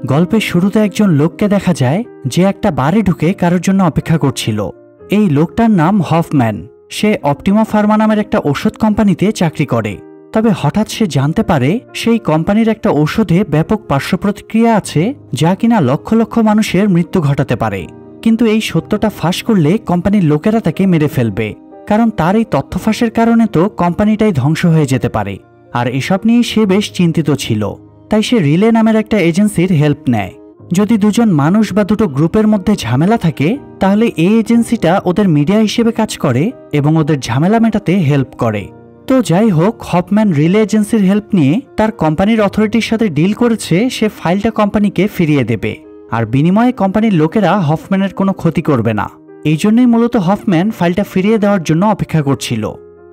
গল্পের শুরুতে একজন লোককে দেখা যায় যে একটা বারে ঢুকে কারোর জন্য অপেক্ষা করছিল। এই লোকটার নাম হফম্যান। সে অপটিমা ফার্মা নামের একটা ঔষধ কোম্পানিতে চাকরি করে। তবে হঠাৎ সে জানতে পারে সেই কোম্পানির একটা ঔষধে ব্যাপক পার্শ্বপ্রতিক্রিয়া আছে যা কিনা লক্ষ লক্ষ মানুষের মৃত্যু ঘটাতে পারে। কিন্তু এই সত্যটা ফাঁস করলে কোম্পানির লোকেরা তাকে মেরে ফেলবে, কারণ তার এই তথ্য ফাঁসের কারণে তো কোম্পানিটাই ধ্বংস হয়ে যেতে পারে। আর এসব নিয়ে সে বেশ চিন্তিত ছিল। তাই সে রিলে নামের একটা এজেন্সির হেল্প নেয়। যদি দুজন মানুষ বা দুটো গ্রুপের মধ্যে ঝামেলা থাকে তাহলে এই এজেন্সিটা ওদের মিডিয়া হিসেবে কাজ করে এবং ওদের ঝামেলা মেটাতে হেল্প করে। তো যাই হোক, হফম্যান রিলে এজেন্সির হেল্প নিয়ে তার কোম্পানির অথরিটির সাথে ডিল করেছে সে ফাইলটা কোম্পানিকে ফিরিয়ে দেবে, আর বিনিময়ে কোম্পানির লোকেরা হফম্যানের কোনো ক্ষতি করবে না। এই জন্যই মূলত হফম্যান ফাইলটা ফিরিয়ে দেওয়ার জন্য অপেক্ষা করছিল।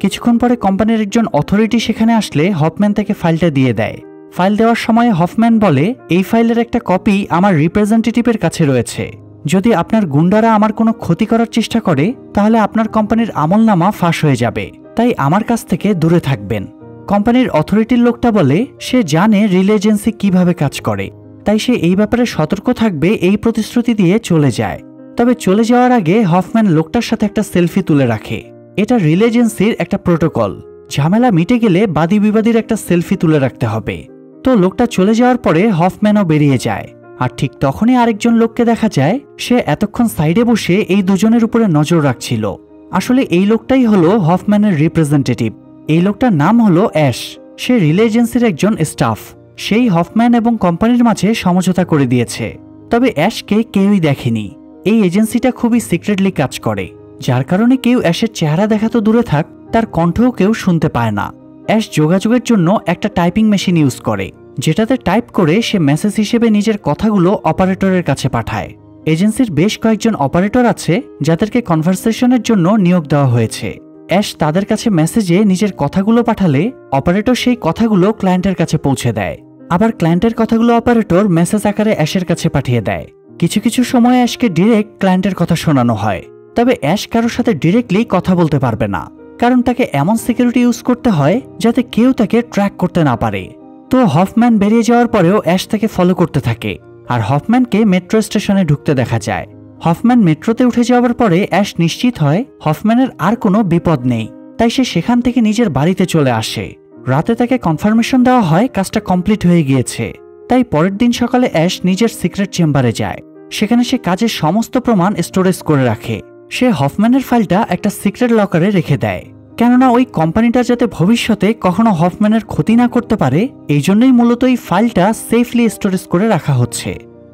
কিছুক্ষণ পরে কোম্পানির একজন অথরিটি সেখানে আসলে হফম্যান তাকে ফাইলটা দিয়ে দেয়। ফাইল দেওয়ার সময় হফম্যান বলে, এই ফাইলের একটা কপি আমার রিপ্রেজেন্টেটিভের কাছে রয়েছে। যদি আপনার গুন্ডারা আমার কোনো ক্ষতি করার চেষ্টা করে তাহলে আপনার কোম্পানির আমলনামা ফাঁস হয়ে যাবে, তাই আমার কাছ থেকে দূরে থাকবেন। কোম্পানির অথরিটির লোকটা বলে সে জানে রিলে এজেন্সি কিভাবে কাজ করে, তাই সে এই ব্যাপারে সতর্ক থাকবে এই প্রতিশ্রুতি দিয়ে চলে যায়। তবে চলে যাওয়ার আগে হফম্যান লোকটার সাথে একটা সেলফি তুলে রাখে। এটা রিলে এজেন্সির একটা প্রোটোকল, ঝামেলা মিটে গেলে বাদী বিবাদীর একটা সেলফি তুলে রাখতে হবে। তো লোকটা চলে যাওয়ার পরে হফম্যানও বেরিয়ে যায়। আর ঠিক তখনই আরেকজন লোককে দেখা যায়, সে এতক্ষণ সাইডে বসে এই দুজনের উপরে নজর রাখছিল। আসলে এই লোকটাই হলো হফম্যানের রিপ্রেজেন্টেটিভ। এই লোকটার নাম হলো অ্যাশ। সে রিলে এজেন্সির একজন স্টাফ। সেই হফম্যান এবং কোম্পানির মাঝে সমঝোতা করে দিয়েছে। তবে অ্যাশকে কেউই দেখেনি। এই এজেন্সিটা খুবই সিক্রেটলি কাজ করে, যার কারণে কেউ অ্যাশের চেহারা দেখা তো দূরে থাক, তার কণ্ঠও কেউ শুনতে পায় না। অ্যাশ যোগাযোগের জন্য একটা টাইপিং মেশিন ইউজ করে, যেটাতে টাইপ করে সে মেসেজ হিসেবে নিজের কথাগুলো অপারেটরের কাছে পাঠায়। এজেন্সির বেশ কয়েকজন অপারেটর আছে যাদেরকে কনভারসেশনের জন্য নিয়োগ দেওয়া হয়েছে। অ্যাশ তাদের কাছে মেসেজে নিজের কথাগুলো পাঠালে অপারেটর সেই কথাগুলো ক্লায়েন্টের কাছে পৌঁছে দেয়। আবার ক্লায়েন্টের কথাগুলো অপারেটর মেসেজ আকারে অ্যাশের কাছে পাঠিয়ে দেয়। কিছু কিছু সময় অ্যাশকে ডিরেক্ট ক্লায়েন্টের কথা শোনানো হয়। তবে অ্যাশ কারোর সাথে ডিরেক্টলি কথা বলতে পারবে না, কারণ তাকে এমন সিকিউরিটি ইউজ করতে হয় যাতে কেউ তাকে ট্র্যাক করতে না পারে। তো হফম্যান বেরিয়ে যাওয়ার পরেও অ্যাশ তাকে ফলো করতে থাকে, আর হফম্যানকে মেট্রো স্টেশনে ঢুকতে দেখা যায়। হফম্যান মেট্রোতে উঠে যাওয়ার পরে অ্যাশ নিশ্চিত হয় হফম্যানের আর কোনো বিপদ নেই, তাই সে সেখান থেকে নিজের বাড়িতে চলে আসে। রাতে তাকে কনফার্মেশন দেওয়া হয় কাজটা কমপ্লিট হয়ে গিয়েছে। তাই পরের দিন সকালে অ্যাশ নিজের সিক্রেট চেম্বারে যায়। সেখানে সে কাজের সমস্ত প্রমাণ স্টোরেজ করে রাখে। সে হফম্যানের ফাইলটা একটা সিক্রেট লকারে রেখে দেয়, কেননা ওই কোম্পানিটা যাতে ভবিষ্যতে কখনো হফম্যানের ক্ষতি না করতে পারে, এই জন্যই মূলত এই ফাইলটা সেফলি স্টোরেজ করে রাখা হচ্ছে।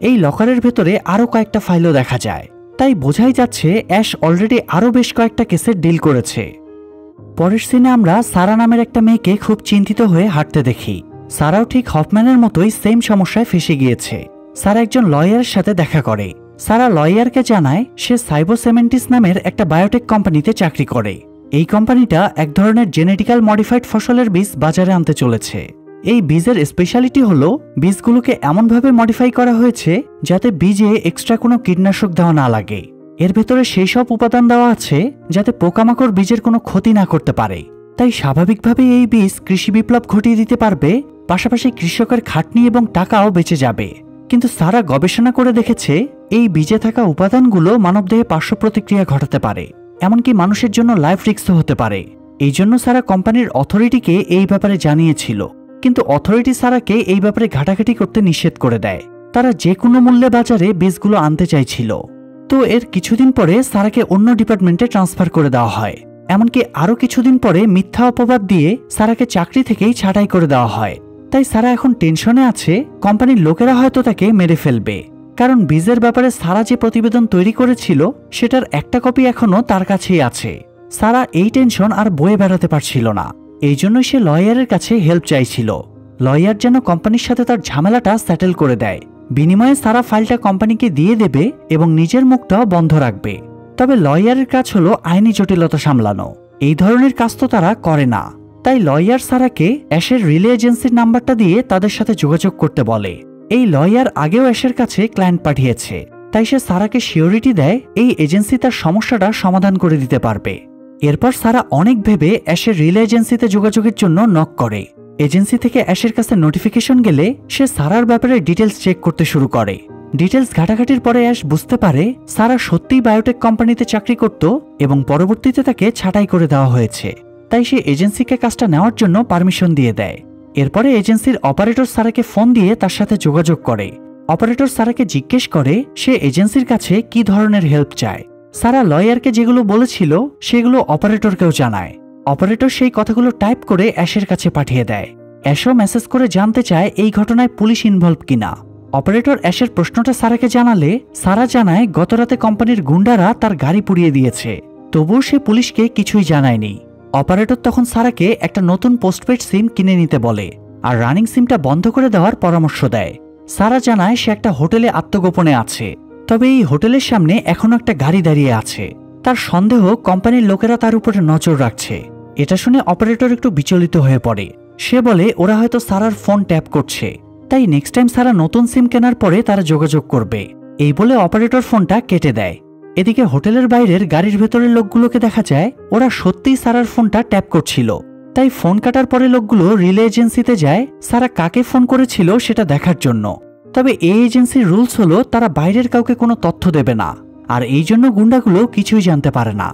এই লকারের ভেতরে আরও কয়েকটা ফাইলও দেখা যায়, তাই বোঝাই যাচ্ছে অ্যাশ অলরেডি আরও বেশ কয়েকটা কেসের ডিল করেছে। পরের সিনে আমরা সারা নামের একটা মেয়েকে খুব চিন্তিত হয়ে হাঁটতে দেখি। সারাও ঠিক হফম্যানের মতোই সেম সমস্যায় ফেসে গিয়েছে। সারা একজন লয়ারের সাথে দেখা করে। সারা লয়ারকে জানায় সে সাইবোসেমেন্টিস নামের একটা বায়োটেক কোম্পানিতে চাকরি করে। এই কোম্পানিটা এক ধরনের জেনেটিক্যাল মডিফাইড ফসলের বীজ বাজারে আনতে চলেছে। এই বীজের স্পেশালিটি হলো বীজগুলোকে এমনভাবে মডিফাই করা হয়েছে যাতে বীজে এক্সট্রা কোনো কীটনাশক দেওয়া না লাগে। এর ভেতরে সেই সব উপাদান দেওয়া আছে যাতে পোকামাকড় বীজের কোনো ক্ষতি না করতে পারে। তাই স্বাভাবিকভাবেই এই বীজ কৃষি বিপ্লব ঘটিয়ে দিতে পারবে, পাশাপাশি কৃষকের খাটনি এবং টাকাও বেঁচে যাবে। কিন্তু সারা গবেষণা করে দেখেছে এই বীজে থাকা উপাদানগুলো মানবদেহে পার্শ্ব প্রতিক্রিয়া ঘটাতে পারে, এমনকি মানুষের জন্য লাইফ রিস্কও হতে পারে। এই জন্য সারা কোম্পানির অথরিটিকে এই ব্যাপারে জানিয়েছিল, কিন্তু অথরিটি সারাকে এই ব্যাপারে ঘাটাঘাটি করতে নিষেধ করে দেয়। তারা যে কোনো মূল্যে বাজারে বীজগুলো আনতে চাইছিল। তো এর কিছুদিন পরে সারাকে অন্য ডিপার্টমেন্টে ট্রান্সফার করে দেওয়া হয়। এমনকি আরও কিছুদিন পরে মিথ্যা অপবাদ দিয়ে সারাকে চাকরি থেকেই ছাঁটাই করে দেওয়া হয়। তাই সারা এখন টেনশনে আছে কোম্পানির লোকেরা হয়তো তাকে মেরে ফেলবে, কারণ বীজের ব্যাপারে সারা যে প্রতিবেদন তৈরি করেছিল সেটার একটা কপি এখনো তার কাছেই আছে। সারা এই টেনশন আর বয়ে বেড়াতে পারছিল না, এই জন্যই সে লয়ারের কাছে হেল্প চাইছিল। লয়ার যেন কোম্পানির সাথে তার ঝামেলাটা সেটেল করে দেয়। বিনিময়ে সারা ফাইলটা কোম্পানিকে দিয়ে দেবে এবং নিজের মুখটাও বন্ধ রাখবে। তবে লয়ারের কাজ হলো আইনি জটিলতা সামলানো। এই ধরনের কাজ তো তারা করে না। তাই লয়ার সারাকে অ্যাশের রিলে এজেন্সির নাম্বারটা দিয়ে তাদের সাথে যোগাযোগ করতে বলে। এই লয়ার আগেও অ্যাশের কাছে ক্লায়েন্ট পাঠিয়েছে, তাই সে সারাকে সিওরিটি দেয় এই এজেন্সি তার সমস্যাটা সমাধান করে দিতে পারবে। এরপর সারা অনেক ভেবে অ্যাশের রিলে এজেন্সিতে যোগাযোগের জন্য নক করে। এজেন্সি থেকে অ্যাশের কাছে নোটিফিকেশন গেলে সে সারার ব্যাপারে ডিটেলস চেক করতে শুরু করে। ডিটেলস ঘাটাঘাটির পরে অ্যাশ বুঝতে পারে সারা সত্যিই বায়োটেক কোম্পানিতে চাকরি করত এবং পরবর্তীতে তাকে ছাঁটাই করে দেওয়া হয়েছে। তাই সে এজেন্সিকে কাজটা নেওয়ার জন্য পারমিশন দিয়ে দেয়। এরপরে এজেন্সির অপারেটর সারাকে ফোন দিয়ে তার সাথে যোগাযোগ করে। অপারেটর সারাকে জিজ্ঞেস করে সে এজেন্সির কাছে কি ধরনের হেল্প চায়। সারা লয়ারকে যেগুলো বলেছিল সেগুলো অপারেটরকেও জানায়। অপারেটর সেই কথাগুলো টাইপ করে অ্যাশের কাছে পাঠিয়ে দেয়। অ্যাশও মেসেজ করে জানতে চায় এই ঘটনায় পুলিশ ইনভলভ কিনা। অপারেটর অ্যাশের প্রশ্নটা সারাকে জানালে সারা জানায় গতরাতে কোম্পানির গুন্ডারা তার গাড়ি পুড়িয়ে দিয়েছে, তবুও সে পুলিশকে কিছুই জানায়নি। অপারেটর তখন সারাকে একটা নতুন পোস্টপেড সিম কিনে নিতে বলে আর রানিং সিমটা বন্ধ করে দেওয়ার পরামর্শ দেয়। সারা জানায় সে একটা হোটেলে আত্মগোপনে আছে, তবে এই হোটেলের সামনে এখনো একটা গাড়ি দাঁড়িয়ে আছে। তার সন্দেহ কোম্পানির লোকেরা তার উপরে নজর রাখছে। এটা শুনে অপারেটর একটু বিচলিত হয়ে পড়ে। সে বলে ওরা হয়তো সারার ফোন ট্যাপ করছে, তাই নেক্সট টাইম সারা নতুন সিম কেনার পরে তারা যোগাযোগ করবে। এই বলে অপারেটর ফোনটা কেটে দেয়। এদিকে হোটেলের বাইরের গাড়ির ভেতরের লোকগুলোকে দেখা যায় ওরা সত্যিই সারার ফোনটা ট্যাপ করছিল। তাই ফোন কাটার পরে লোকগুলো রিলে এজেন্সিতে যায় সারা কাকে ফোন করেছিল সেটা দেখার জন্য। তবে এই এজেন্সির রুলস হলো তারা বাইরের কাউকে কোনো তথ্য দেবে না, আর এই জন্য গুন্ডাগুলো কিছুই জানতে পারে না।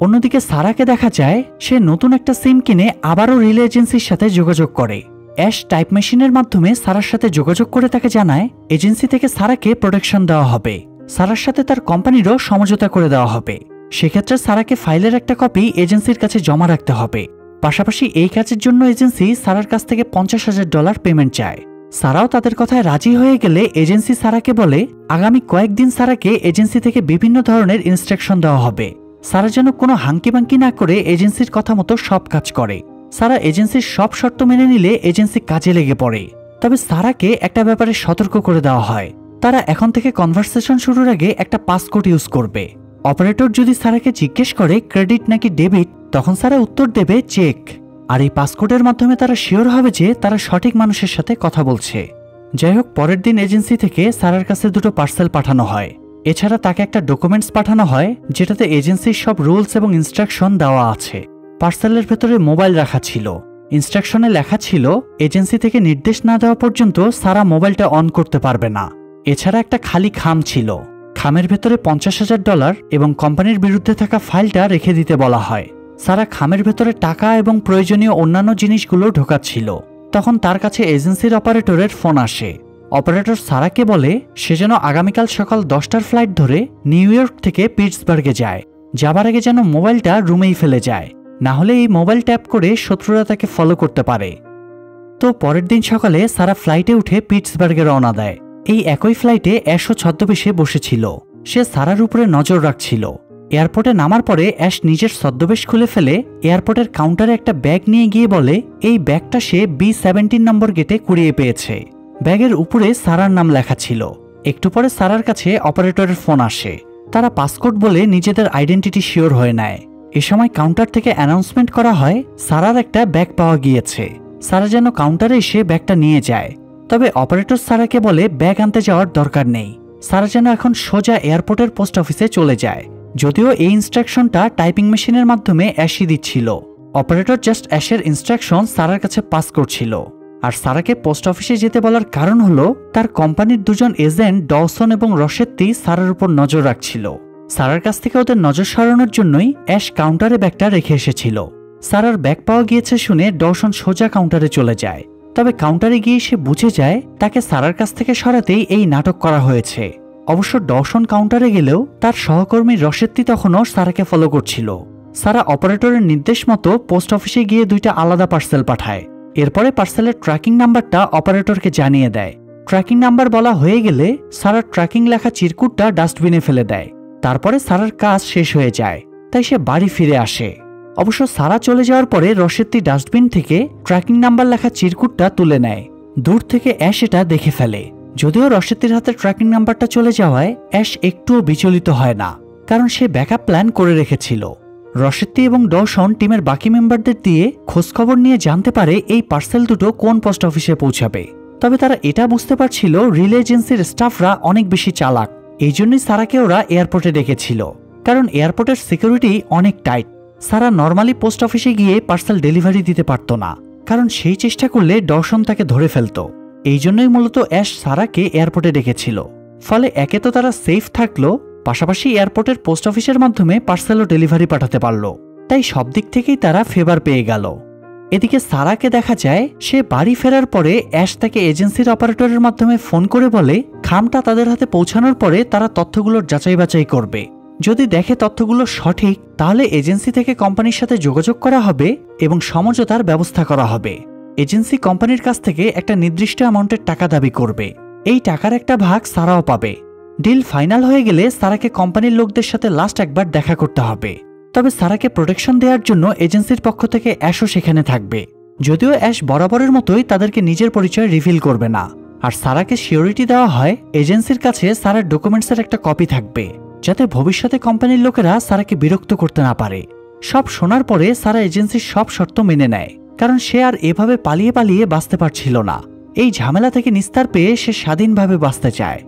অন্যদিকে সারাকে দেখা যায় সে নতুন একটা সিম কিনে আবারও রিলে এজেন্সির সাথে যোগাযোগ করে। অ্যাশ টাইপ মেশিনের মাধ্যমে সারার সাথে যোগাযোগ করে তাকে জানায় এজেন্সি থেকে সারাকে প্রোটেকশন দেওয়া হবে, সারার সাথে তার কোম্পানিরও সমঝোতা করে দেওয়া হবে। সেক্ষেত্রে সারাকে ফাইলের একটা কপি এজেন্সির কাছে জমা রাখতে হবে। পাশাপাশি এই কাজের জন্য এজেন্সি সারার কাছ থেকে $50,000 পেমেন্ট চায়। সারাও তাদের কথায় রাজি হয়ে গেলে এজেন্সি সারাকে বলে আগামী কয়েকদিন সারাকে এজেন্সি থেকে বিভিন্ন ধরনের ইনস্ট্রাকশন দেওয়া হবে। সারা যেন কোনো হাঙ্কিবাঙ্কি না করে এজেন্সির কথা মতো সব কাজ করে। সারা এজেন্সির সব শর্ত মেনে নিলে এজেন্সি কাজে লেগে পড়ে। তবে সারাকে একটা ব্যাপারে সতর্ক করে দেওয়া হয়, তারা এখন থেকে কনভারসেশন শুরুর আগে একটা পাসকোড ইউজ করবে। অপারেটর যদি সারাকে জিজ্ঞেস করে ক্রেডিট নাকি ডেবিট, তখন সারা উত্তর দেবে চেক। আর এই পাসকোডের মাধ্যমে তারা শিওর হবে যে তারা সঠিক মানুষের সাথে কথা বলছে। যাই হোক, পরের দিন এজেন্সি থেকে সারার কাছে দুটো পার্সেল পাঠানো হয়। এছাড়া তাকে একটা ডকুমেন্টস পাঠানো হয় যেটাতে এজেন্সির সব রুলস এবং ইনস্ট্রাকশন দেওয়া আছে। পার্সেলের ভেতরে মোবাইল রাখা ছিল। ইনস্ট্রাকশনে লেখা ছিল এজেন্সি থেকে নির্দেশ না দেওয়া পর্যন্ত সারা মোবাইলটা অন করতে পারবে না। এছাড়া একটা খালি খাম ছিল। খামের ভেতরে $50,000 এবং কোম্পানির বিরুদ্ধে থাকা ফাইলটা রেখে দিতে বলা হয়। সারা খামের ভেতরে টাকা এবং প্রয়োজনীয় অন্যান্য জিনিসগুলো ঢোকাচ্ছিল। তখন তার কাছে এজেন্সির অপারেটরের ফোন আসে। অপারেটর সারাকে বলে সে যেন আগামীকাল সকাল 10টার ফ্লাইট ধরে নিউ ইয়র্ক থেকে পিটসবার্গে যায়। যাবার আগে যেন মোবাইলটা রুমেই ফেলে যায়, না হলে এই মোবাইল ট্যাপ করে শত্রুরা তাকে ফলো করতে পারে। তো পরের দিন সকালে সারা ফ্লাইটে উঠে পিটসবার্গে রওনা দেয়। এই একই ফ্লাইটে অ্যাশও ছদ্মবেশে বসেছিল। সে সারার উপরে নজর রাখছিল। এয়ারপোর্টে নামার পরে অ্যাশ নিজের ছদ্মবেশ খুলে ফেলে এয়ারপোর্টের কাউন্টারে একটা ব্যাগ নিয়ে গিয়ে বলে এই ব্যাগটা সে B-17 নম্বর গেটে কুড়িয়ে পেয়েছে। ব্যাগের উপরে সারার নাম লেখা ছিল। একটু পরে সারার কাছে অপারেটরের ফোন আসে। তারা পাসকোড বলে নিজেদের আইডেন্টিটি শিওর হয়ে নেয়। এ সময় কাউন্টার থেকে অ্যানাউন্সমেন্ট করা হয় সারার একটা ব্যাগ পাওয়া গিয়েছে। সারা যেন কাউন্টারে এসে ব্যাগটা নিয়ে যায়। তবে অপারেটর সারাকে বলে ব্যাগ আনতে যাওয়ার দরকার নেই। সারা যেন এখন সোজা এয়ারপোর্টের পোস্ট অফিসে চলে যায়। যদিও এই ইনস্ট্রাকশনটা টাইপিং মেশিনের মাধ্যমে অ্যাশই দিচ্ছিল। অপারেটর জাস্ট অ্যাশের ইনস্ট্রাকশন সারার কাছে পাস করছিল। আর সারাকে পোস্ট অফিসে যেতে বলার কারণ হলো তার কোম্পানির দুজন এজেন্ট ডওসন এবং রশেত্তি সারার উপর নজর রাখছিল। সারার কাছ থেকে ওদের নজর সরানোর জন্যই অ্যাশ কাউন্টারে ব্যাগটা রেখে এসেছিল। সারার ব্যাগ পাওয়া গিয়েছে শুনে ডওসন সোজা কাউন্টারে চলে যায়। তবে কাউন্টারে গিয়ে সে বুঝে যায় তাকে সারার কাছ থেকে সরাতেই এই নাটক করা হয়েছে। অবশ্য ডওসন কাউন্টারে গেলেও তার সহকর্মী রশেত্তি তখনও সারাকে ফলো করছিল। সারা অপারেটরের নির্দেশ মতো পোস্ট অফিসে গিয়ে দুইটা আলাদা পার্সেল পাঠায়। এরপরে পার্সেলের ট্র্যাকিং নাম্বারটা অপারেটরকে জানিয়ে দেয়। ট্র্যাকিং নাম্বার বলা হয়ে গেলে সারার ট্র্যাকিং লেখা চিরকুটটা ডাস্টবিনে ফেলে দেয়। তারপরে সারার কাজ শেষ হয়ে যায়, তাই সে বাড়ি ফিরে আসে। অবশ্য সারা চলে যাওয়ার পরে রশেত্তি ডাস্টবিন থেকে ট্র্যাকিং নাম্বার লেখা চিরকুটটা তুলে নেয়। দূর থেকে অ্যাশ এটা দেখে ফেলে। যদিও রশেত্তির হাতে ট্র্যাকিং নাম্বারটা চলে যাওয়ায় অ্যাশ একটুও বিচলিত হয় না, কারণ সে ব্যাকআপ প্ল্যান করে রেখেছিল। রশেত্তি এবং ডওসন টিমের বাকি মেম্বারদের দিয়ে খোঁজখবর নিয়ে জানতে পারে এই পার্সেল দুটো কোন পোস্ট অফিসে পৌঁছাবে। তবে তারা এটা বুঝতে পারছিল রিলে এজেন্সির স্টাফরা অনেক বেশি চালাক। এই জন্যই সারাকে ওরা এয়ারপোর্টে ডেকেছিল, কারণ এয়ারপোর্টের সিকিউরিটি অনেক টাইট। সারা নর্মালি পোস্ট অফিসে গিয়ে পার্সেল ডেলিভারি দিতে পারত না। কারণ সেই চেষ্টা করলে ডরসন তাকে ধরে ফেলত। এই জন্যই মূলত অ্যাশ সারাকে এয়ারপোর্টে ডেকেছিল। ফলে একে তো তারা সেফ থাকলো, পাশাপাশি এয়ারপোর্টের পোস্ট অফিসের মাধ্যমে পার্সেলও ডেলিভারি পাঠাতে পারল। তাই সব দিক থেকেই তারা ফেভার পেয়ে গেল। এদিকে সারাকে দেখা যায় সে বাড়ি ফেরার পরে অ্যাশ তাকে এজেন্সির অপারেটরের মাধ্যমে ফোন করে বলে খামটা তাদের হাতে পৌঁছানোর পরে তারা তথ্যগুলোর যাচাই বাছাই করবে। যদি দেখে তথ্যগুলো সঠিক, তাহলে এজেন্সি থেকে কোম্পানির সাথে যোগাযোগ করা হবে এবং সমঝোতার ব্যবস্থা করা হবে। এজেন্সি কোম্পানির কাছ থেকে একটা নির্দিষ্ট অ্যামাউন্টের টাকা দাবি করবে। এই টাকার একটা ভাগ সারাও পাবে। ডিল ফাইনাল হয়ে গেলে সারাকে কোম্পানির লোকদের সাথে লাস্ট একবার দেখা করতে হবে। তবে সারাকে প্রোটেকশন দেওয়ার জন্য এজেন্সির পক্ষ থেকে অ্যাশও সেখানে থাকবে। যদিও অ্যাশ বরাবরের মতোই তাদেরকে নিজের পরিচয় রিভিল করবে না। আর সারাকে সিওরিটি দেওয়া হয় এজেন্সির কাছে সারার ডকুমেন্টসের একটা কপি থাকবে, যাতে ভবিষ্যতে কোম্পানির লোকেরা সারাকে বিরক্ত করতে না পারে। সব শোনার পরে সারা এজেন্সির সব শর্ত মেনে নেয়, কারণ সে আর এভাবে পালিয়ে পালিয়ে বাঁচতে পারছিল না। এই ঝামেলা থেকে নিস্তার পেয়ে সে স্বাধীনভাবে বাঁচতে চায়।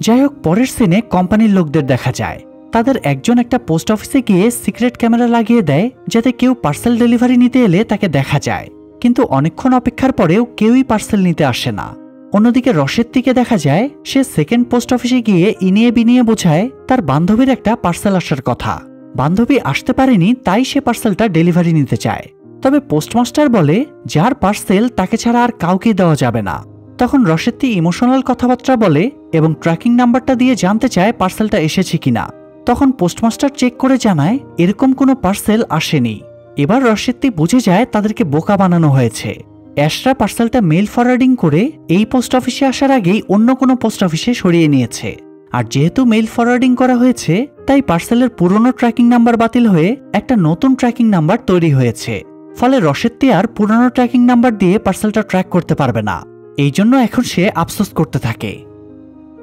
যাই হোক, পরের সিনে কোম্পানির লোকদের দেখা যায় তাদের একজন একটা পোস্ট অফিসে গিয়ে সিক্রেট ক্যামেরা লাগিয়ে দেয়, যাতে কেউ পার্সেল ডেলিভারি নিতে এলে তাকে দেখা যায়। কিন্তু অনেকক্ষণ অপেক্ষার পরেও কেউই পার্সেল নিতে আসে না। অন্যদিকে রশেদকে দেখা যায় সে সেকেন্ড পোস্ট অফিসে গিয়ে ইনিয়ে বিনিয়ে বোঝায় তার বান্ধবীর একটা পার্সেল আসার কথা। বান্ধবী আসতে পারেনি, তাই সে পার্সেলটা ডেলিভারি নিতে চায়। তবে পোস্টমাস্টার বলে যার পার্সেল তাকে ছাড়া আর কাউকে দেওয়া যাবে না। তখন রশেদ ইমোশনাল কথাবার্তা বলে এবং ট্র্যাকিং নাম্বারটা দিয়ে জানতে চায় পার্সেলটা এসেছে কিনা। তখন পোস্টমাস্টার চেক করে জানায় এরকম কোনো পার্সেল আসেনি। এবার রশেদ বুঝে যায় তাদেরকে বোকা বানানো হয়েছে। অ্যাশরা পার্সেলটা মেল ফরওয়ার্ডিং করে এই পোস্ট অফিসে আসার আগেই অন্য কোনো পোস্ট অফিসে সরিয়ে নিয়েছে। আর যেহেতু মেল ফরওয়ার্ডিং করা হয়েছে, তাই পার্সেলের পুরনো ট্র্যাকিং নাম্বার বাতিল হয়ে একটা নতুন ট্র্যাকিং নাম্বার তৈরি হয়েছে। ফলে রশেদ আর পুরনো ট্র্যাকিং নাম্বার দিয়ে পার্সেলটা ট্র্যাক করতে পারবে না। এই জন্য এখন সে আফসোস করতে থাকে।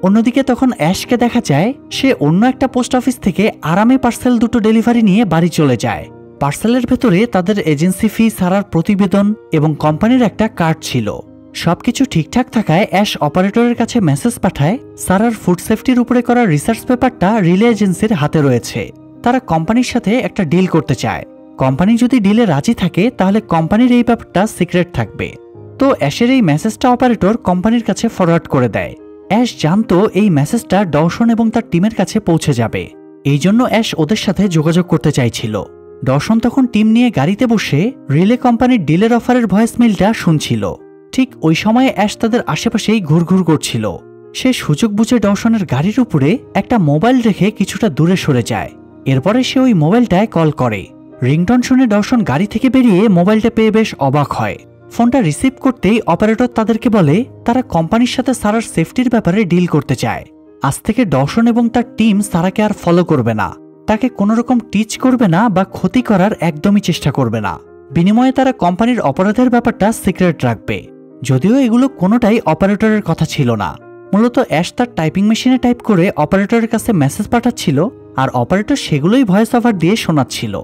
অন্যদিকে তখন অ্যাশকে দেখা যায় সে অন্য একটা পোস্ট অফিস থেকে আরামে পার্সেল দুটো ডেলিভারি নিয়ে বাড়ি চলে যায়। পার্সেলের ভেতরে তাদের এজেন্সি ফি, সারার প্রতিবেদন এবং কোম্পানির একটা কার্ড ছিল। সবকিছু ঠিকঠাক থাকায় অ্যাশ অপারেটরের কাছে মেসেজ পাঠায় সারার ফুড সেফটির উপরে করা রিসার্চ পেপারটা রিলে এজেন্সির হাতে রয়েছে। তারা কোম্পানির সাথে একটা ডিল করতে চায়। কোম্পানি যদি ডিলে রাজি থাকে তাহলে কোম্পানির এই ব্যাপারটা সিক্রেট থাকবে। তো অ্যাশের এই মেসেজটা অপারেটর কোম্পানির কাছে ফরওয়ার্ড করে দেয়। অ্যাশ জানতো এই মেসেজটা ডওসন এবং তার টিমের কাছে পৌঁছে যাবে। এই জন্য অ্যাশ ওদের সাথে যোগাযোগ করতে চাইছিল। ডওসন তখন টিম নিয়ে গাড়িতে বসে রিলে কোম্পানির ডিলের অফারের ভয়েসমেইলটা শুনছিল। ঠিক ওই সময়ে অ্যাশ তাদের আশেপাশেই ঘুরঘুর করছিল। সে সুযোগ বুঝে ডওসনের গাড়ির উপরে একটা মোবাইল রেখে কিছুটা দূরে সরে যায়। এরপরে সে ওই মোবাইলটায় কল করে। রিংটন শুনে ডওসন গাড়ি থেকে বেরিয়ে মোবাইলটা পেয়ে বেশ অবাক হয়। ফোনটা রিসিভ করতেই অপারেটর তাদেরকে বলে তারা কোম্পানির সাথে সারার সেফটির ব্যাপারে ডিল করতে চায়। আজ থেকে ডওসন এবং তার টিম সারাকে আর ফলো করবে না, তাকে কোনো রকম টিচ করবে না বা ক্ষতি করার একদমই চেষ্টা করবে না। বিনিময়ে তারা কোম্পানির অপরাধের ব্যাপারটা সিক্রেট রাখবে। যদিও এগুলো কোনোটাই অপারেটরের কথা ছিল না। মূলত অ্যাশ তার টাইপিং মেশিনে টাইপ করে অপারেটরের কাছে মেসেজ পাঠাচ্ছিল, আর অপারেটর সেগুলোই ভয়েস ওভার দিয়ে শোনাচ্ছিল।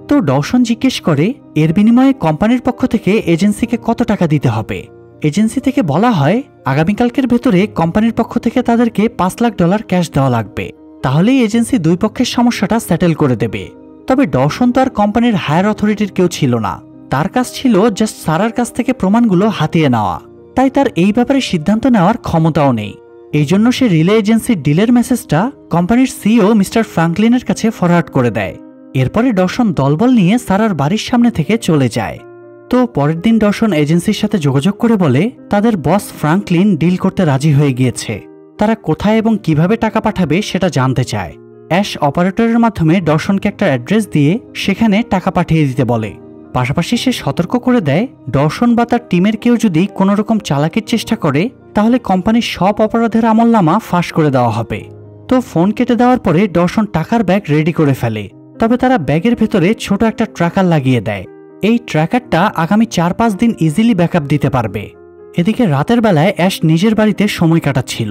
তো ডওসন জিজ্ঞেস করে এর বিনিময়ে কোম্পানির পক্ষ থেকে এজেন্সিকে কত টাকা দিতে হবে। এজেন্সি থেকে বলা হয় আগামীকালকের ভেতরে কোম্পানির পক্ষ থেকে তাদেরকে $5 লাখ ক্যাশ দেওয়া লাগবে। তাহলেই এজেন্সি দুই পক্ষের সমস্যাটা সেটেল করে দেবে। তবে ডওসন তো আর কোম্পানির হায়ার অথরিটির কেউ ছিল না। তার কাজ ছিল জাস্ট সারার কাছ থেকে প্রমাণগুলো হাতিয়ে নেওয়া। তাই তার এই ব্যাপারে সিদ্ধান্ত নেওয়ার ক্ষমতাও নেই। এই জন্য সে রিলে এজেন্সির ডিলের মেসেজটা কোম্পানির সিইও মিস্টার ফ্রাঙ্কলিনের কাছে ফরওয়ার্ড করে দেয়। এরপরে ডওসন দলবল নিয়ে সারার বাড়ির সামনে থেকে চলে যায়। তো পরের দিন ডওসন এজেন্সির সাথে যোগাযোগ করে বলে তাদের বস ফ্রাঙ্কলিন ডিল করতে রাজি হয়ে গিয়েছে। তারা কোথায় এবং কিভাবে টাকা পাঠাবে সেটা জানতে চায়। অ্যাশ অপারেটরের মাধ্যমে ডওসনকে একটা অ্যাড্রেস দিয়ে সেখানে টাকা পাঠিয়ে দিতে বলে। পাশাপাশি সে সতর্ক করে দেয় ডওসন বা তার টিমের কেউ যদি কোনো রকম চালাকির চেষ্টা করে তাহলে কোম্পানির সব অপরাধের আমলনামা ফাঁস করে দেওয়া হবে। তো ফোন কেটে দেওয়ার পরে ডওসন টাকার ব্যাগ রেডি করে ফেলে। তবে তারা ব্যাগের ভেতরে ছোট একটা ট্র্যাকার লাগিয়ে দেয়। এই ট্র্যাকারটা আগামী 4-5 দিন ইজিলি ব্যাকআপ দিতে পারবে। এদিকে রাতের বেলায় অ্যাশ নিজের বাড়িতে সময় কাটাচ্ছিল।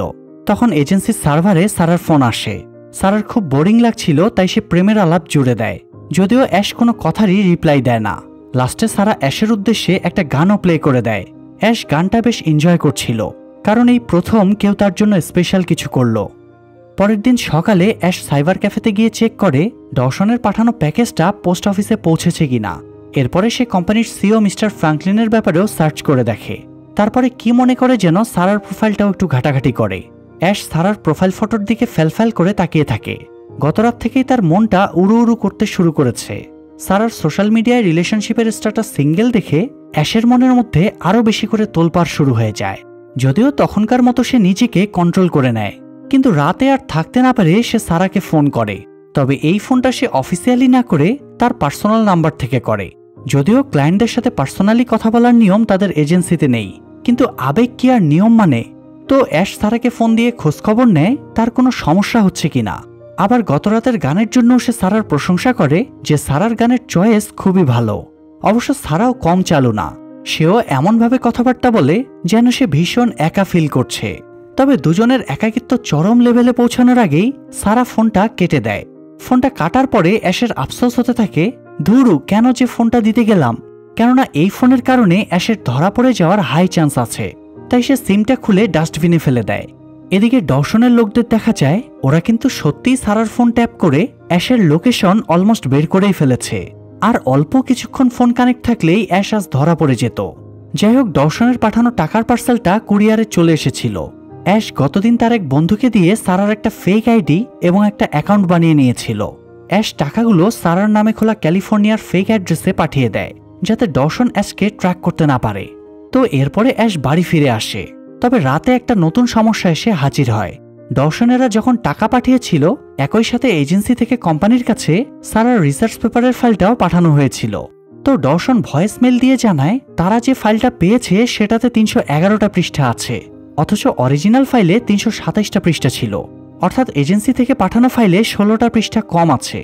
তখন এজেন্সির সার্ভারে সারার ফোন আসে। সারার খুব বোরিং লাগছিল, তাই সে প্রেমের আলাপ জুড়ে দেয়। যদিও অ্যাশ কোনো কথারই রিপ্লাই দেয় না। লাস্টে সারা অ্যাশের উদ্দেশ্যে একটা গানও প্লে করে দেয়। অ্যাশ গানটা বেশ এনজয় করছিল, কারণ এই প্রথম কেউ তার জন্য স্পেশাল কিছু করল। পরের দিন সকালে অ্যাশ সাইবার ক্যাফেতে গিয়ে চেক করে ডওসনের পাঠানো প্যাকেজটা পোস্ট অফিসে পৌঁছেছে কিনা। এরপরে সে কোম্পানির সিইও মিস্টার ফ্রাঙ্কলিনের ব্যাপারেও সার্চ করে দেখে। তারপরে কি মনে করে যেন সারার প্রোফাইলটাও একটু ঘাটাঘাটি করে। অ্যাশ সারার প্রোফাইল ফটোর দিকে ফ্যালফ্যাল করে তাকিয়ে থাকে। গতরাত থেকেই তার মনটা উড়ু উড়ু করতে শুরু করেছে। সারার সোশ্যাল মিডিয়ায় রিলেশনশিপের স্ট্যাটাস সিঙ্গেল দেখে অ্যাশের মনের মধ্যে আরও বেশি করে তোলপাড় শুরু হয়ে যায়। যদিও তখনকার মতো সে নিজেকে কন্ট্রোল করে নেয়, কিন্তু রাতে আর থাকতে না পারে সে সারাকে ফোন করে। তবে এই ফোনটা সে অফিসিয়ালি না করে তার পার্সোনাল নাম্বার থেকে করে। যদিও ক্লায়েন্টদের সাথে পার্সোনালি কথা বলার নিয়ম তাদের এজেন্সিতে নেই, কিন্তু আবেগ কি আর নিয়ম মানে? তো অ্যাশ সারাকে ফোন দিয়ে খোঁজখবর নেয় তার কোনো সমস্যা হচ্ছে কিনা। আবার গতরাতের গানের জন্য সে সারার প্রশংসা করে যে সারার গানের চয়েস খুবই ভালো। অবশ্য সারাও কম চালু না, সেও এমনভাবে কথাবার্তা বলে যেন সে ভীষণ একা ফিল করছে। তবে দুজনের একাকিত্ব চরম লেভেলে পৌঁছানোর আগেই সারা ফোনটা কেটে দেয়। ফোনটা কাটার পরে অ্যাশের আফসোস হতে থাকে, ধুরু কেন যে ফোনটা দিতে গেলাম, কেননা এই ফোনের কারণে অ্যাশের ধরা পড়ে যাওয়ার হাই চান্স আছে। তাই সে সিমটা খুলে ডাস্টবিনে ফেলে দেয়। এদিকে ডওসনের লোকদের দেখা যায় ওরা কিন্তু সত্যিই সারার ফোন ট্যাপ করে অ্যাশের লোকেশন অলমোস্ট বের করেই ফেলেছে। আর অল্প কিছুক্ষণ ফোন কানেক্ট থাকলেই অ্যাশ আজ ধরা পড়ে যেত। যাই হোক, ডওসনের পাঠানো টাকার পার্সেলটা কুরিয়ারে চলে এসেছিল। অ্যাশ গতদিন তার এক বন্ধুকে দিয়ে সারার একটা ফেক আইডি এবং একটা অ্যাকাউন্ট বানিয়ে নিয়েছিল। অ্যাশ টাকাগুলো সারার নামে খোলা ক্যালিফোর্নিয়ার ফেক অ্যাড্রেসে পাঠিয়ে দেয় যাতে ডওসন অ্যাশকে ট্র্যাক করতে না পারে। তো এরপরে অ্যাশ বাড়ি ফিরে আসে। তবে রাতে একটা নতুন সমস্যা এসে হাজির হয়। ডওসনেরা যখন টাকা পাঠিয়েছিল একই সাথে এজেন্সি থেকে কোম্পানির কাছে সারার রিসার্চ পেপারের ফাইলটাও পাঠানো হয়েছিল। তো ডওসন ভয়েস মেল দিয়ে জানায় তারা যে ফাইলটা পেয়েছে সেটাতে 311টা পৃষ্ঠা আছে, অথচ অরিজিনাল ফাইলে 327টা পৃষ্ঠা ছিল। অর্থাৎ এজেন্সি থেকে পাঠানো ফাইলে 16টা পৃষ্ঠা কম আছে।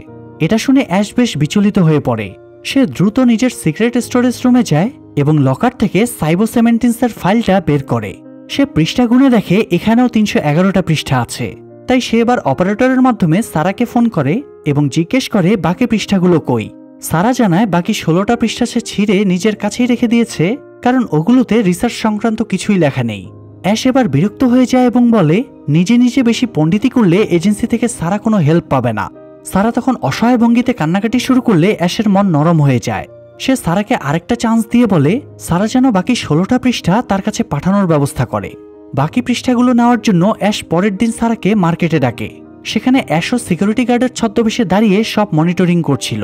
এটা শুনে অ্যাশ বেশ বিচলিত হয়ে পড়ে। সে দ্রুত নিজের সিক্রেট স্টোরেজ রুমে যায় এবং লকার থেকে সাইবোসেমেন্টিন্সের ফাইলটা বের করে। সে পৃষ্ঠা গুনে দেখে এখানেও 311টা পৃষ্ঠা আছে। তাই সে এবার অপারেটরের মাধ্যমে সারাকে ফোন করে এবং জিজ্ঞেস করে বাকি পৃষ্ঠাগুলো কই। সারা জানায় বাকি 16টা পৃষ্ঠা সে ছিঁড়ে নিজের কাছেই রেখে দিয়েছে, কারণ ওগুলোতে রিসার্চ সংক্রান্ত কিছুই লেখা নেই। অ্যাশ এবার বিরক্ত হয়ে যায় এবং বলে নিজে নিজে বেশি পণ্ডিতি করলে এজেন্সি থেকে সারা কোনো হেল্প পাবে না। সারা তখন অসহায় ভঙ্গিতে কান্নাকাটি শুরু করলে অ্যাশের মন নরম হয়ে যায়। সে সারাকে আরেকটা চান্স দিয়ে বলে সারা যেন বাকি 16টা পৃষ্ঠা তার কাছে পাঠানোর ব্যবস্থা করে। বাকি পৃষ্ঠাগুলো নেওয়ার জন্য অ্যাশ পরের দিন সারাকে মার্কেটে ডাকে। সেখানে অ্যাশও সিকিউরিটি গার্ডের ছদ্মবেশে দাঁড়িয়ে সব মনিটরিং করছিল।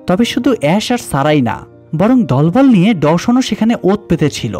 তবে শুধু অ্যাশ আর সারাই না, বরং দলবল নিয়ে ডওসনও সেখানে ওত পেতেছিল।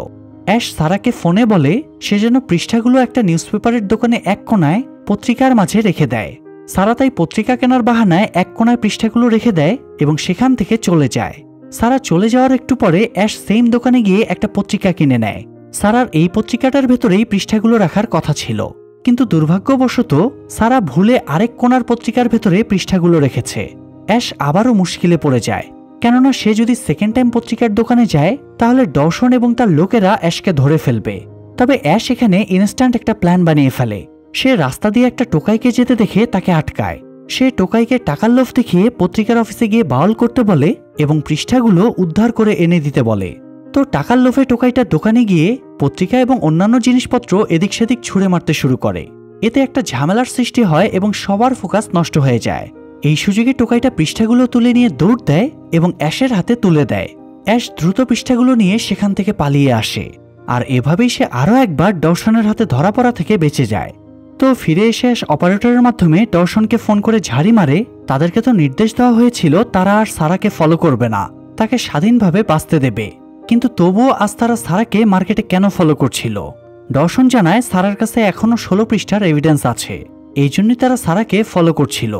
অ্যাশ সারাকে ফোনে বলে সে যেন পৃষ্ঠাগুলো একটা নিউজপেপারের দোকানে এক কোনায় পত্রিকার মাঝে রেখে দেয়। সারা তাই পত্রিকা কেনার বাহানায় এক কোনায় পৃষ্ঠাগুলো রেখে দেয় এবং সেখান থেকে চলে যায়। সারা চলে যাওয়ার একটু পরে অ্যাশ সেম দোকানে গিয়ে একটা পত্রিকা কিনে নেয়। সারার এই পত্রিকাটার ভেতরেই পৃষ্ঠাগুলো রাখার কথা ছিল, কিন্তু দুর্ভাগ্যবশত সারা ভুলে আরেক কোনার পত্রিকার ভেতরে পৃষ্ঠাগুলো রেখেছে। অ্যাশ আবারও মুশকিলে পড়ে যায়, কেননা সে যদি সেকেন্ড টাইম পত্রিকার দোকানে যায় তাহলে ডওসন এবং তার লোকেরা অ্যাশকে ধরে ফেলবে। তবে অ্যাশ এখানে ইনস্ট্যান্ট একটা প্ল্যান বানিয়ে ফেলে। সে রাস্তা দিয়ে একটা টোকাইকে যেতে দেখে তাকে আটকায়। সে টোকাইকে টাকার লোভ দেখিয়ে পত্রিকার অফিসে গিয়ে বাউল করতে বলে এবং পৃষ্ঠাগুলো উদ্ধার করে এনে দিতে বলে। তো টাকার লোভে টোকাইটা দোকানে গিয়ে পত্রিকা এবং অন্যান্য জিনিসপত্র এদিক সেদিক ছুঁড়ে মারতে শুরু করে। এতে একটা ঝামেলার সৃষ্টি হয় এবং সবার ফোকাস নষ্ট হয়ে যায়। এই সুযোগে টোকাইটা পৃষ্ঠাগুলো তুলে নিয়ে দৌড় দেয় এবং অ্যাশের হাতে তুলে দেয়। অ্যাশ দ্রুত পৃষ্ঠাগুলো নিয়ে সেখান থেকে পালিয়ে আসে, আর এভাবেই সে আরও একবার ডওসনের হাতে ধরা পড়া থেকে বেঁচে যায়। তো ফিরে এসে অ্যাশ অপারেটরের মাধ্যমে ডওসনকে ফোন করে ঝাড়ি মারে। তাদেরকে তো নির্দেশ দেওয়া হয়েছিল তারা আর সারাকে ফলো করবে না, তাকে স্বাধীনভাবে বাঁচতে দেবে, কিন্তু তবুও আজ তারা সারাকে মার্কেটে কেন ফলো করছিল। ডওসন জানায় সারার কাছে এখনো 16 পৃষ্ঠার এভিডেন্স আছে, এই জন্যই তারা সারাকে ফলো করছিল।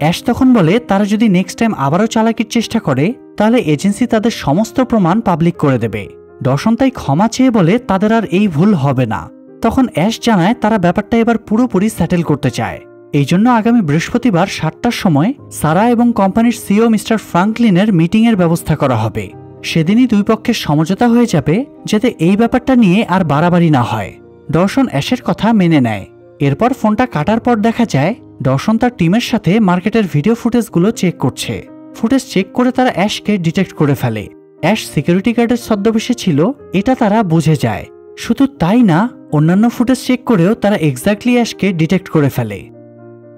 অ্যাশ তখন বলে তারা যদি নেক্সট টাইম আবারও চালাকির চেষ্টা করে তাহলে এজেন্সি তাদের সমস্ত প্রমাণ পাবলিক করে দেবে। ডওসন তাই ক্ষমা চেয়ে বলে তাদের আর এই ভুল হবে না। তখন অ্যাশ জানায় তারা ব্যাপারটা এবার পুরোপুরি সেটেল করতে চায়। এই জন্য আগামী বৃহস্পতিবার 7টার সময় সারা এবং কোম্পানির সিইও মিস্টার ফ্রাঙ্কলিনের মিটিংয়ের ব্যবস্থা করা হবে। সেদিনই দুই পক্ষের সমঝোতা হয়ে যাবে যাতে এই ব্যাপারটা নিয়ে আর বাড়াবাড়ি না হয়। ডওসন অ্যাশের কথা মেনে নেয়। এরপর ফোনটা কাটার পর দেখা যায় ডওসন তার টিমের সাথে মার্কেটের ভিডিও ফুটেজগুলো চেক করছে। ফুটেজ চেক করে তারা অ্যাশকে ডিটেক্ট করে ফেলে। অ্যাশ সিকিউরিটি গার্ডের ছদ্মবেশে ছিল এটা তারা বুঝে যায়। শুধু তাই না, অন্যান্য ফুটেজ চেক করেও তারা এক্স্যাক্টলি অ্যাশকে ডিটেক্ট করে ফেলে।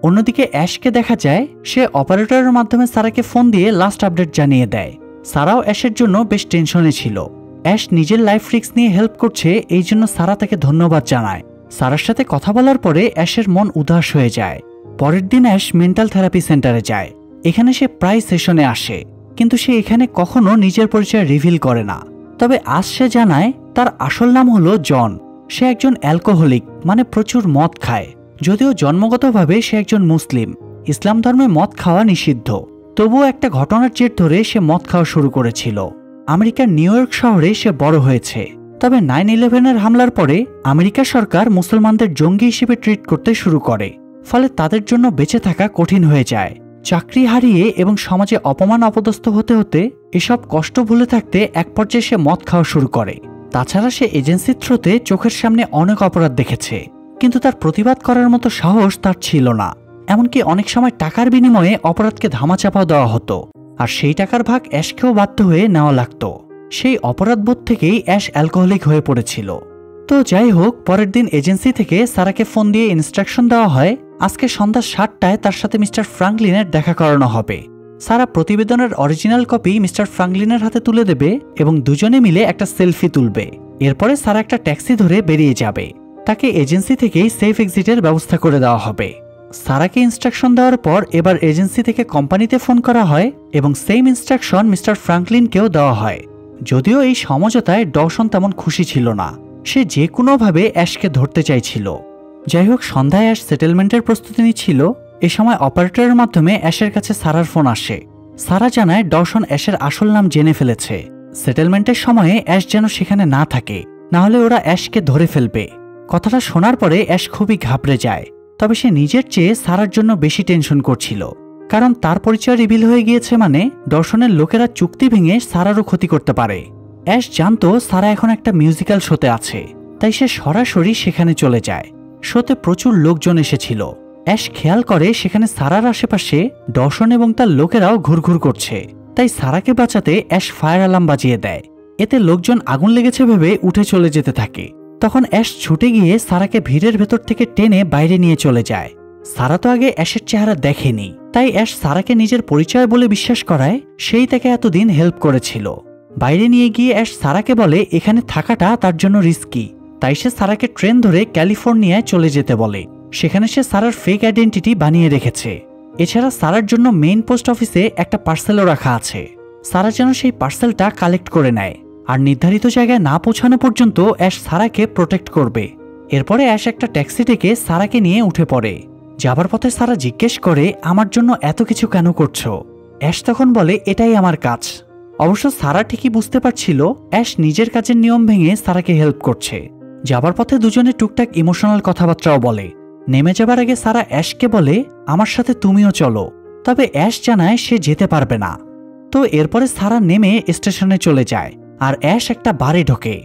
অন্যদিকে অ্যাশকে দেখা যায় সে অপারেটরের মাধ্যমে সারাকে ফোন দিয়ে লাস্ট আপডেট জানিয়ে দেয়। সারাও অ্যাশের জন্য বেশ টেনশনে ছিল। অ্যাশ নিজের লাইফ রিস্ক নিয়ে হেল্প করছে, এই জন্য সারা তাকে ধন্যবাদ জানায়। সারার সাথে কথা বলার পরে অ্যাশের মন উদাস হয়ে যায়। পরের দিন অ্যাশ মেন্টাল থেরাপি সেন্টারে যায়। এখানে সে প্রায় সেশনে আসে, কিন্তু সে এখানে কখনো নিজের পরিচয় রিভিল করে না। তবে আজ সে জানায় তার আসল নাম হলো জন। সে একজন অ্যালকোহলিক, মানে প্রচুর মদ খায়। যদিও জন্মগতভাবে সে একজন মুসলিম, ইসলাম ধর্মে মদ খাওয়া নিষিদ্ধ, তবুও একটা ঘটনার জের ধরে সে মদ খাওয়া শুরু করেছিল। আমেরিকার নিউ ইয়র্ক শহরে সে বড় হয়েছে। তবে 9/11-এর হামলার পরে আমেরিকা সরকার মুসলমানদের জঙ্গি হিসেবে ট্রিট করতে শুরু করে, ফলে তাদের জন্য বেঁচে থাকা কঠিন হয়ে যায়। চাকরি হারিয়ে এবং সমাজে অপমান অপদস্থ হতে হতে এসব কষ্ট ভুলে থাকতে এক পর্যায়ে সে মদ খাওয়া শুরু করে। তাছাড়া সে এজেন্সির থ্রুতে চোখের সামনে অনেক অপরাধ দেখেছে, কিন্তু তার প্রতিবাদ করার মতো সাহস তার ছিল না। এমনকি অনেক সময় টাকার বিনিময়ে অপরাধকে ধামাচাপাও দেওয়া হতো, আর সেই টাকার ভাগ অ্যাশকেও বাধ্য হয়ে নেওয়া লাগতো। সেই অপরাধবোধ থেকেই অ্যাশ অ্যালকোহলিক হয়ে পড়েছিল। তো যাই হোক, পরের দিন এজেন্সি থেকে সারাকে ফোন দিয়ে ইনস্ট্রাকশন দেওয়া হয় আজকে সন্ধ্যা 7টায় তার সাথে মিস্টার ফ্রাঙ্কলিনের দেখা করানো হবে। সারা প্রতিবেদনের অরিজিনাল কপি মিস্টার ফ্রাঙ্কলিনের হাতে তুলে দেবে এবং দুজনে মিলে একটা সেলফি তুলবে। এরপরে সারা একটা ট্যাক্সি ধরে বেরিয়ে যাবে। তাকে এজেন্সি থেকেই সেফ এক্সিটের ব্যবস্থা করে দেওয়া হবে। সারাকে ইনস্ট্রাকশন দেওয়ার পর এবার এজেন্সি থেকে কোম্পানিতে ফোন করা হয় এবং সেম ইনস্ট্রাকশন মিস্টার ফ্রাঙ্কলিনকেও দেওয়া হয়। যদিও এই সমঝোতায় ডওসন তেমন খুশি ছিল না, সে যে কোনোভাবে অ্যাশকে ধরতে চাইছিল। যাই হোক, সন্ধ্যায় অ্যাশ সেটেলমেন্টের প্রস্তুতি নিচ্ছিল। এ সময় অপারেটরের মাধ্যমে অ্যাশের কাছে সারার ফোন আসে। সারা জানায় ডওসন অ্যাশের আসল নাম জেনে ফেলেছে। সেটেলমেন্টের সময়ে অ্যাশ যেন সেখানে না থাকে, না হলে ওরা অ্যাশকে ধরে ফেলবে। কথাটা শোনার পরে অ্যাশ খুবই ঘাবড়ে যায়। তবে সে নিজের চেয়ে সারার জন্য বেশি টেনশন করছিল, কারণ তার পরিচয় রিভিল হয়ে গিয়েছে, মানে ডওসনের লোকেরা চুক্তি ভেঙে সারারও ক্ষতি করতে পারে। অ্যাশ জানতো সারা এখন একটা মিউজিক্যাল শোতে আছে, তাই সে সরাসরি সেখানে চলে যায়। শোতে প্রচুর লোকজন এসেছিল। অ্যাশ খেয়াল করে সেখানে সারার আশেপাশে ডওসন এবং তার লোকেরাও ঘুরঘুর করছে, তাই সারাকে বাঁচাতে অ্যাশ ফায়ার অ্যালার্ম বাজিয়ে দেয়। এতে লোকজন আগুন লেগেছে ভেবে উঠে চলে যেতে থাকে। তখন অ্যাশ ছুটে গিয়ে সারাকে ভিড়ের ভেতর থেকে টেনে বাইরে নিয়ে চলে যায়। সারা তো আগে অ্যাশের চেহারা দেখেনি, তাই অ্যাশ সারাকে নিজের পরিচয় বলে বিশ্বাস করায় সেই তাকে এতদিন হেল্প করেছিল। বাইরে নিয়ে গিয়ে অ্যাশ সারাকে বলে এখানে থাকাটা তার জন্য রিস্কি, তাই সে সারাকে ট্রেন ধরে ক্যালিফোর্নিয়ায় চলে যেতে বলে। সেখানে সে সারার ফেক আইডেন্টিটি বানিয়ে রেখেছে। এছাড়া সারার জন্য মেইন পোস্ট অফিসে একটা পার্সেলও রাখা আছে। সারা যেন সেই পার্সেলটা কালেক্ট করে নেয়, আর নির্ধারিত জায়গায় না পৌঁছানো পর্যন্ত অ্যাশ সারাকে প্রোটেক্ট করবে। এরপরে অ্যাশ একটা ট্যাক্সি ডেকে সারাকে নিয়ে উঠে পড়ে। যাবার পথে সারা জিজ্ঞেস করে আমার জন্য এত কিছু কেন করছো? অ্যাশ তখন বলে এটাই আমার কাজ। অবশ্য সারা ঠিকই বুঝতে পারছিল অ্যাশ নিজের কাজের নিয়ম ভেঙে সারাকে হেল্প করছে। যাবার পথে দুজনে টুকটাক ইমোশনাল কথাবার্তাও বলে। নেমে যাবার আগে সারা অ্যাশকে বলে আমার সাথে তুমিও চলো, তবে অ্যাশ জানায় সে যেতে পারবে না। তো এরপরে সারা নেমে স্টেশনে চলে যায়, আর অ্যাশ একটা বারে ঢোকে।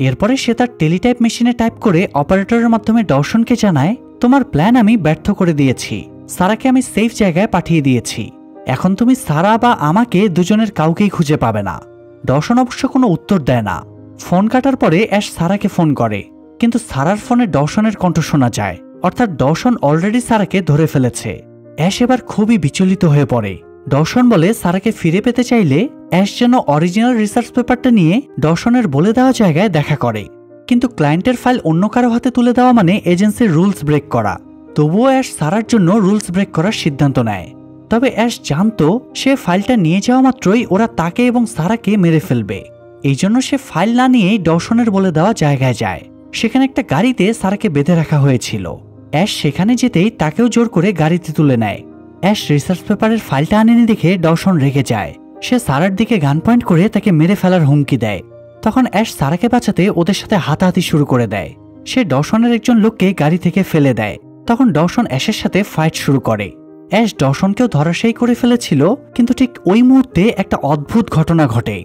এরপরে সে তার টেলিটাইপ মেশিনে টাইপ করে অপারেটরের মাধ্যমে ডওসনকে জানায় তোমার প্ল্যান আমি ব্যর্থ করে দিয়েছি, সারাকে আমি সেফ জায়গায় পাঠিয়ে দিয়েছি। এখন তুমি সারা বা আমাকে দুজনের কাউকেই খুঁজে পাবে না। ডওসন অবশ্য কোনো উত্তর দেয় না। ফোন কাটার পরে অ্যাশ সারাকে ফোন করে, কিন্তু সারার ফোনে ডওসনের কণ্ঠ শোনা যায়, অর্থাৎ ডওসন অলরেডি সারাকে ধরে ফেলেছে। অ্যাশ এবার খুবই বিচলিত হয়ে পড়ে। ডওসন বলে সারাকে ফিরে পেতে চাইলে অ্যাশ যেন অরিজিনাল রিসার্চ পেপারটা নিয়ে ডওসনের বলে দেওয়া জায়গায় দেখা করে, কিন্তু ক্লায়েন্টের ফাইল অন্য কারো হাতে তুলে দেওয়া মানে এজেন্সির রুলস ব্রেক করা। তবুও অ্যাশ সারার জন্য রুলস ব্রেক করার সিদ্ধান্ত নেয়। তবে অ্যাশ জানতো সে ফাইলটা নিয়ে যাওয়া মাত্রই ওরা তাকে এবং সারাকে মেরে ফেলবে। এই জন্য সে ফাইল না নিয়েই ডওসনের বলে দেওয়া জায়গায় যায়। সেখানে একটা গাড়িতে সারাকে বেঁধে রাখা হয়েছিল। অ্যাশ সেখানে যেতেই তাকেও জোর করে গাড়িতে তুলে নেয়। অ্যাশ রিসার্চ পেপারের ফাইলটা আনেনি দেখে ডওসন রেগে যায়। সে সারার দিকে গান পয়েন্ট করে তাকে মেরে ফেলার হুমকি দেয়। তখন অ্যাশ সারাকে বাঁচাতে ওদের সাথে হাতাহাতি শুরু করে দেয়। সে ডওসনের একজন লোককে গাড়ি থেকে ফেলে দেয়। তখন ডওসন অ্যাশের সাথে ফাইট শুরু করে। অ্যাশ ডওসনকেও ধরাশায়ী করে ফেলেছিল, কিন্তু ঠিক ওই মুহূর্তে একটা অদ্ভুত ঘটনা ঘটে।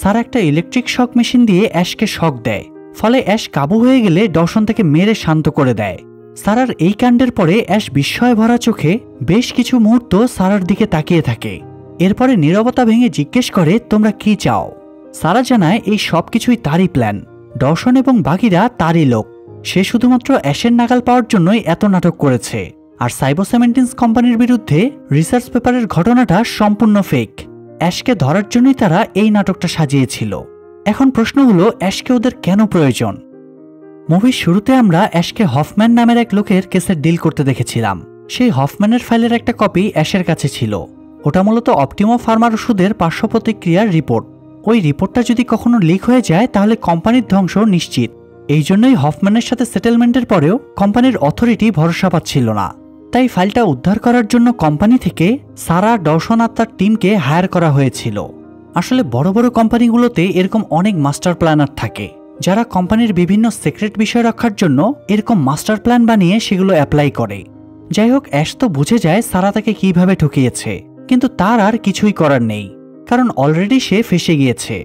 সারা একটা ইলেকট্রিক শক মেশিন দিয়ে অ্যাশকে শক দেয়, ফলে অ্যাশ কাবু হয়ে গেলে ডওসন তাকে মেরে শান্ত করে দেয়। সারার এই কাণ্ডের পরে অ্যাশ বিস্ময় ভরা চোখে বেশ কিছু মুহূর্ত সারার দিকে তাকিয়ে থাকে। এরপরে নীরবতা ভেঙে জিজ্ঞেস করে তোমরা কি চাও? সারা জানায় এই সব কিছুই তারই প্ল্যান। ডওসন এবং বাকিরা তারই লোক। সে শুধুমাত্র অ্যাশের নাগাল পাওয়ার জন্যই এত নাটক করেছে। আর সাইবোসেমেন্টিন্স কোম্পানির বিরুদ্ধে রিসার্চ পেপারের ঘটনাটা সম্পূর্ণ ফেক। অ্যাশকে ধরার জন্যই তারা এই নাটকটা সাজিয়েছিল। এখন প্রশ্ন হলো, অ্যাশকে ওদের কেন প্রয়োজন? মুভির শুরুতে আমরা অ্যাশকে হফম্যান নামের এক লোকের কেসের ডিল করতে দেখেছিলাম। সেই হফম্যানের ফাইলের একটা কপি অ্যাশের কাছে ছিল। ওটা মূলত অপটিমো ফার্মার ওষুধের পার্শ্ব প্রতিক্রিয়ার রিপোর্ট। ওই রিপোর্টটা যদি কখনো লিক হয়ে যায় তাহলে কোম্পানির ধ্বংস নিশ্চিত। এই জন্যই হফম্যানের সাথে সেটেলমেন্টের পরেও কোম্পানির অথরিটি ভরসা পাচ্ছিল না। তাই ফাইলটা উদ্ধার করার জন্য কোম্পানি থেকে সারা ডওসন আর তার টিমকে হায়ার করা হয়েছিল। আসলে বড় বড় কোম্পানিগুলোতে এরকম অনেক মাস্টার প্ল্যানার থাকে, যারা কোম্পানির বিভিন্ন সিক্রেট বিষয় রক্ষার জন্য এরকম মাস্টার প্ল্যান বানিয়ে সেগুলো অ্যাপ্লাই করে। যাই হোক, অ্যাশ তো বুঝে যায় সারা তাকে কিভাবে ঠকিয়েছে, কিন্তু তার আর কিছুই করার নেই, কারণ অলরেডি সে ফেসে গিয়েছে।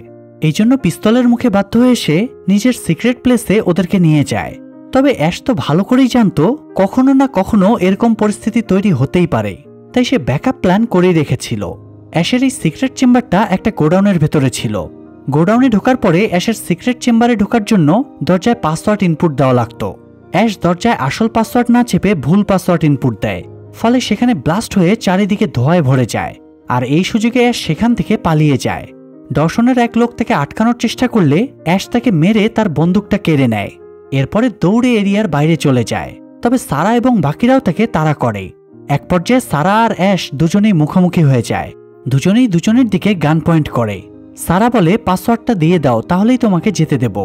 এই জন্য পিস্তলের মুখে বাধ্য হয়ে সে নিজের সিক্রেট প্লেসে ওদেরকে নিয়ে যায়। তবে অ্যাশ তো ভালো করেই জানতো কখনো না কখনো এরকম পরিস্থিতি তৈরি হতেই পারে, তাই সে ব্যাকআপ প্ল্যান করেই রেখেছিল। অ্যাশের এই সিক্রেট চেম্বারটা একটা গোডাউনের ভেতরে ছিল। গোডাউনে ঢোকার পরে অ্যাশের সিক্রেট চেম্বারে ঢোকার জন্য দরজায় পাসওয়ার্ড ইনপুট দেওয়া লাগতো। অ্যাশ দরজায় আসল পাসওয়ার্ড না চেপে ভুল পাসওয়ার্ড ইনপুট দেয়, ফলে সেখানে ব্লাস্ট হয়ে চারিদিকে ধোঁয়ায় ভরে যায়। আর এই সুযোগে অ্যাশ সেখান থেকে পালিয়ে যায়। ডওসনের এক লোক তাকে আটকানোর চেষ্টা করলে অ্যাশ তাকে মেরে তার বন্দুকটা কেড়ে নেয়। এরপরে দৌড়ে এরিয়ার বাইরে চলে যায়। তবে সারা এবং বাকিরাও তাকে তাড়া করে। এক পর্যায়ে সারা আর অ্যাশ দুজনেই মুখোমুখি হয়ে যায়। দুজনেই দুজনের দিকে গান পয়েন্ট করে। সারা বলে, পাসওয়ার্ডটা দিয়ে দাও, তাহলেই তোমাকে যেতে দেব।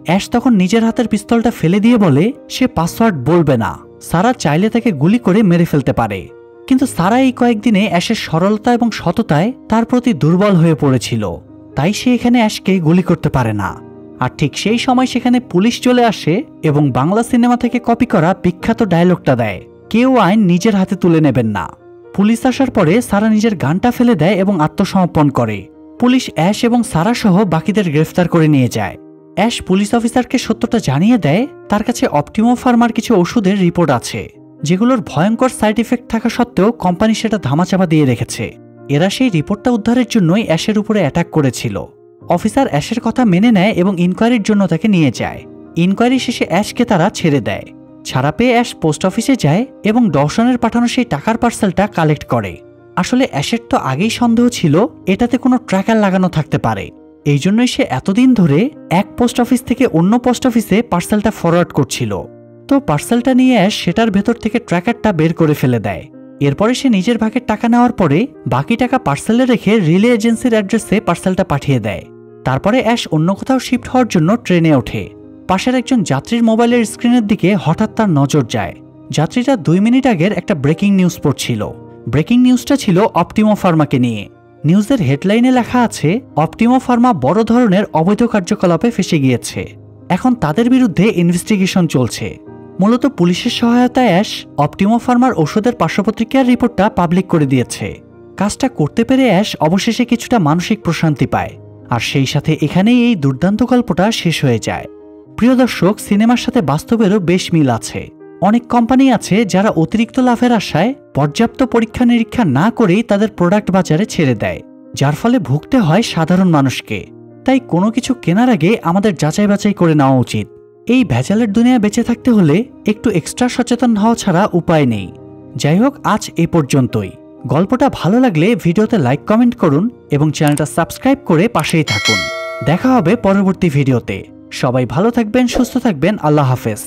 অ্যাশ তখন নিজের হাতের পিস্তলটা ফেলে দিয়ে বলে সে পাসওয়ার্ড বলবে না। সারা চাইলে তাকে গুলি করে মেরে ফেলতে পারে, কিন্তু সারা এই কয়েকদিনে অ্যাশের সরলতা এবং সততায় তার প্রতি দুর্বল হয়ে পড়েছিল, তাই সে এখানে অ্যাশকে গুলি করতে পারে না। আর ঠিক সেই সময় সেখানে পুলিশ চলে আসে এবং বাংলা সিনেমা থেকে কপি করা বিখ্যাত ডায়লগটা দেয়, কেউ আইন নিজের হাতে তুলে নেবেন না। পুলিশ আসার পরে সারা নিজের গানটা ফেলে দেয় এবং আত্মসমর্পণ করে। পুলিশ অ্যাশ এবং সারা সহ বাকিদের গ্রেফতার করে নিয়ে যায়। অ্যাশ পুলিশ অফিসারকে সত্যটা জানিয়ে দেয় তার কাছে অপটিমো ফার্মার কিছু ওষুধের রিপোর্ট আছে, যেগুলোর ভয়ঙ্কর সাইড ইফেক্ট থাকা সত্ত্বেও কোম্পানি সেটা ধামাচাপা দিয়ে রেখেছে। এরা সেই রিপোর্টটা উদ্ধারের জন্যই অ্যাশের উপরে অ্যাটাক করেছিল। অফিসার অ্যাশের কথা মেনে নেয় এবং ইনকোয়ারির জন্য তাকে নিয়ে যায়। ইনকোয়ারি শেষে অ্যাশকে তারা ছেড়ে দেয়। ছাড়া পেয়ে অ্যাশ পোস্ট অফিসে যায় এবং ডওসনের পাঠানো সেই টাকার পার্সেলটা কালেক্ট করে। আসলে অ্যাশের তো আগেই সন্দেহ ছিল এটাতে কোনো ট্র্যাকার লাগানো থাকতে পারে। এই জন্যই সে এতদিন ধরে এক পোস্ট অফিস থেকে অন্য পোস্ট অফিসে পার্সেলটা ফরওয়ার্ড করছিল। তো পার্সেলটা নিয়ে অ্যাশ সেটার ভেতর থেকে ট্র্যাকারটা বের করে ফেলে দেয়। এরপরে সে নিজের ভাগের টাকা নেওয়ার পরে বাকি টাকা পার্সেলে রেখে রিলে এজেন্সির অ্যাড্রেসে পার্সেলটা পাঠিয়ে দেয়। তারপরে অ্যাশ অন্য কোথাও শিফট হওয়ার জন্য ট্রেনে ওঠে। পাশের একজন যাত্রীর মোবাইলের স্ক্রিনের দিকে হঠাৎ তার নজর যায়। যাত্রীটা 2 মিনিট আগের একটা ব্রেকিং নিউজ পড়ছিল। ব্রেকিং নিউজটা ছিল অপটিমো ফার্মাকে নিয়ে। নিউজের হেডলাইনে লেখা আছে, অপটিমো ফার্মা বড় ধরনের অবৈধ কার্যকলাপে ফেসে গিয়েছে, এখন তাদের বিরুদ্ধে ইনভেস্টিগেশন চলছে। মূলত পুলিশের সহায়তায় অ্যাশ অপটিমো ফার্মার ওষুধের পার্শ্বপ্রতিক্রিয়ার রিপোর্টটা পাবলিক করে দিয়েছে। কাজটা করতে পেরে অ্যাশ অবশেষে কিছুটা মানসিক প্রশান্তি পায়। আর সেই সাথে এখানেই এই দুর্দান্ত গল্পটা শেষ হয়ে যায়। প্রিয় দর্শক, সিনেমার সাথে বাস্তবেরও বেশ মিল আছে। অনেক কোম্পানি আছে যারা অতিরিক্ত লাভের আশায় পর্যাপ্ত পরীক্ষা নিরীক্ষা না করেই তাদের প্রোডাক্ট বাজারে ছেড়ে দেয়, যার ফলে ভুগতে হয় সাধারণ মানুষকে। তাই কোনো কিছু কেনার আগে আমাদের যাচাই বাছাই করে নেওয়া উচিত। এই ভেজালের দুনিয়ায় বেঁচে থাকতে হলে একটু এক্সট্রা সচেতন হওয়া ছাড়া উপায় নেই। যাই হোক, আজ এ পর্যন্তই। গল্পটা ভালো লাগলে ভিডিওতে লাইক কমেন্ট করুন এবং চ্যানেলটা সাবস্ক্রাইব করে পাশেই থাকুন। দেখা হবে পরবর্তী ভিডিওতে। সবাই ভালো থাকবেন, সুস্থ থাকবেন। আল্লাহ হাফেজ।